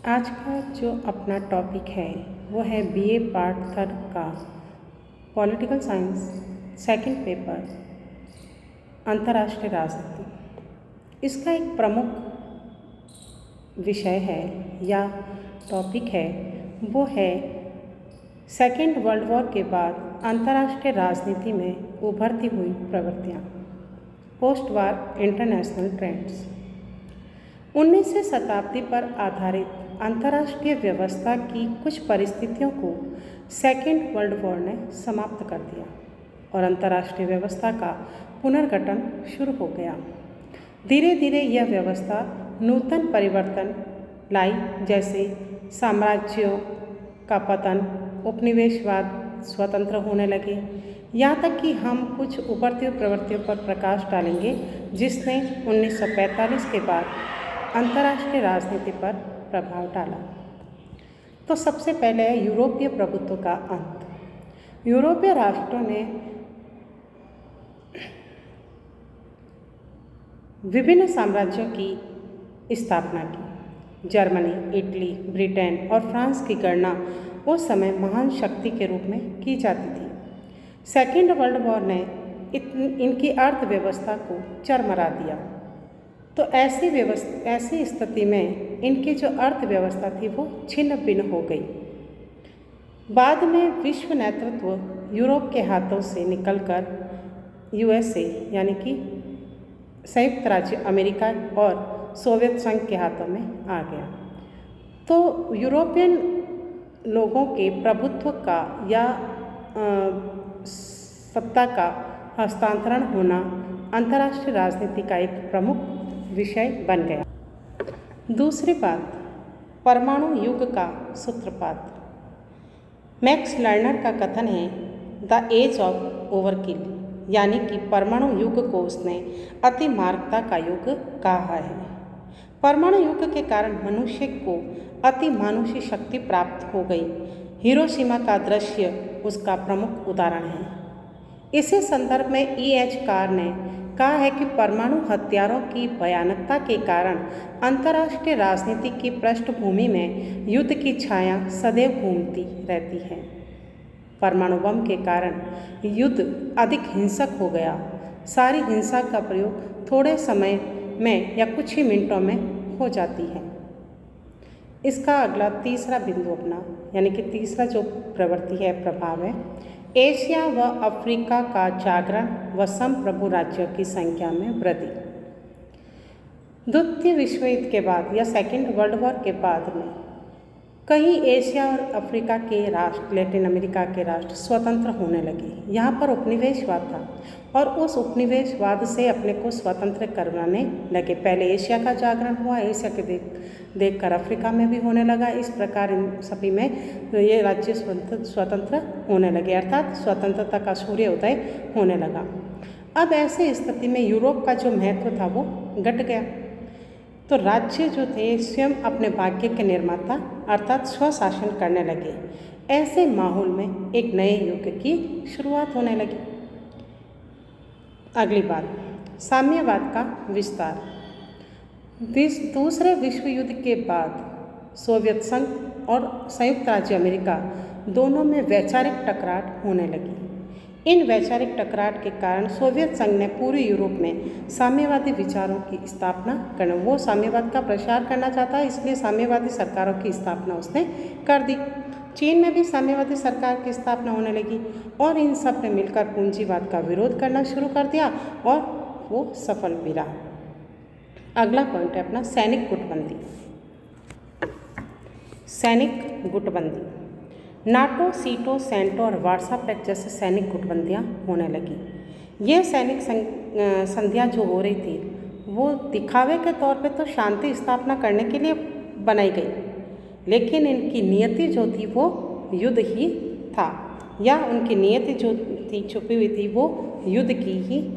आज का जो अपना टॉपिक है वो है बीए पार्ट थर्ड का पॉलिटिकल साइंस सेकंड पेपर अंतर्राष्ट्रीय राजनीति। इसका एक प्रमुख विषय है या टॉपिक है वो है सेकंड वर्ल्ड वॉर के बाद अंतर्राष्ट्रीय राजनीति में उभरती हुई प्रवृत्तियाँ, पोस्ट वार इंटरनेशनल ट्रेंड्स। 19वीं शताब्दी पर आधारित अंतर्राष्ट्रीय व्यवस्था की कुछ परिस्थितियों को सेकेंड वर्ल्ड वॉर ने समाप्त कर दिया और अंतर्राष्ट्रीय व्यवस्था का पुनर्गठन शुरू हो गया। धीरे धीरे यह व्यवस्था नूतन परिवर्तन लाई, जैसे साम्राज्यों का पतन, उपनिवेशवाद स्वतंत्र होने लगे। यहाँ तक कि हम कुछ उभरती हुई प्रवृत्तियों पर प्रकाश डालेंगे जिसने 1945 के बाद अंतर्राष्ट्रीय राजनीति पर प्रभाव डाला। तो सबसे पहले है यूरोपीय प्रभुत्व का अंत। यूरोपीय राष्ट्रों ने विभिन्न साम्राज्यों की स्थापना की। जर्मनी, इटली, ब्रिटेन और फ्रांस की गणना उस समय महान शक्ति के रूप में की जाती थी। सेकेंड वर्ल्ड वॉर ने इनकी अर्थव्यवस्था को चरमरा दिया। तो ऐसी स्थिति में इनकी जो अर्थव्यवस्था थी वो छिन्न भिन्न हो गई। बाद में विश्व नेतृत्व यूरोप के हाथों से निकलकर यूएसए यानी कि संयुक्त राज्य अमेरिका और सोवियत संघ के हाथों में आ गया। तो यूरोपियन लोगों के प्रभुत्व का या सत्ता का हस्तांतरण होना अंतर्राष्ट्रीय राजनीति का एक प्रमुख विषय बन गया। दूसरी बात, परमाणु युग का सूत्रपात। मैक्स लर्नर का कथन है द एज ऑफ ओवरकिल, यानी कि परमाणु युग को उसने अति मारकता का युग कहा है। परमाणु युग के कारण मनुष्य को अति मानुषी शक्ति प्राप्त हो गई। हिरोशिमा का दृश्य उसका प्रमुख उदाहरण है। इसी संदर्भ में E.H. कार ने कहा है कि परमाणु हथियारों की भयानकता के कारण अंतर्राष्ट्रीय राजनीति की पृष्ठभूमि में युद्ध की छाया सदैव घूमती रहती है। परमाणु बम के कारण युद्ध अधिक हिंसक हो गया। सारी हिंसा का प्रयोग थोड़े समय में या कुछ ही मिनटों में हो जाती है। इसका अगला तीसरा बिंदु अपना यानी कि तीसरा जो प्रवृत्ति है, प्रभाव है, एशिया व अफ्रीका का जागरण व संप्रभु राज्यों की संख्या में वृद्धि। द्वितीय विश्व युद्ध के बाद या सेकेंड वर्ल्ड वॉर के बाद में कई एशिया और अफ्रीका के राष्ट्र, लैटिन अमेरिका के राष्ट्र स्वतंत्र होने लगे। यहाँ पर उपनिवेशवाद था और उस उपनिवेशवाद से अपने को स्वतंत्र करवाने लगे। पहले एशिया का जागरण हुआ, एशिया के देखकर अफ्रीका में भी होने लगा। इस प्रकार इन सभी में ये राज्य स्वतंत्र होने लगे, अर्थात स्वतंत्रता का सूर्योदय होने लगा। अब ऐसे स्थिति में यूरोप का जो महत्व था वो घट गया। तो राज्य जो थे स्वयं अपने भाग्य के निर्माता अर्थात स्वशासन करने लगे। ऐसे माहौल में एक नए युग की शुरुआत होने लगी। अगली बात, साम्यवाद का विस्तार। दूसरे विश्व युद्ध के बाद सोवियत संघ और संयुक्त राज्य अमेरिका दोनों में वैचारिक टकरार होने लगी। इन वैचारिक टकरार के कारण सोवियत संघ ने पूरे यूरोप में साम्यवादी विचारों की स्थापना करना, वो साम्यवाद का प्रसार करना चाहता है, इसलिए साम्यवादी सरकारों की स्थापना उसने कर दी। चीन में भी साम्यवादी सरकार की स्थापना होने लगी और इन सब ने मिलकर पूंजीवाद का विरोध करना शुरू कर दिया और वो सफल भी रहा। अगला पॉइंट है अपना सैनिक गुटबंदी। सैनिक गुटबंदी, नाटो, सीटो, सेंटो और वार्सा पैक्ट जैसे सैनिक गुटबंदियाँ होने लगी। ये सैनिक संधियाँ जो हो रही थी वो दिखावे के तौर पे तो शांति स्थापना करने के लिए बनाई गई, लेकिन इनकी नियति जो थी वो युद्ध ही था, या उनकी नियति जो थी छुपी हुई थी वो युद्ध की ही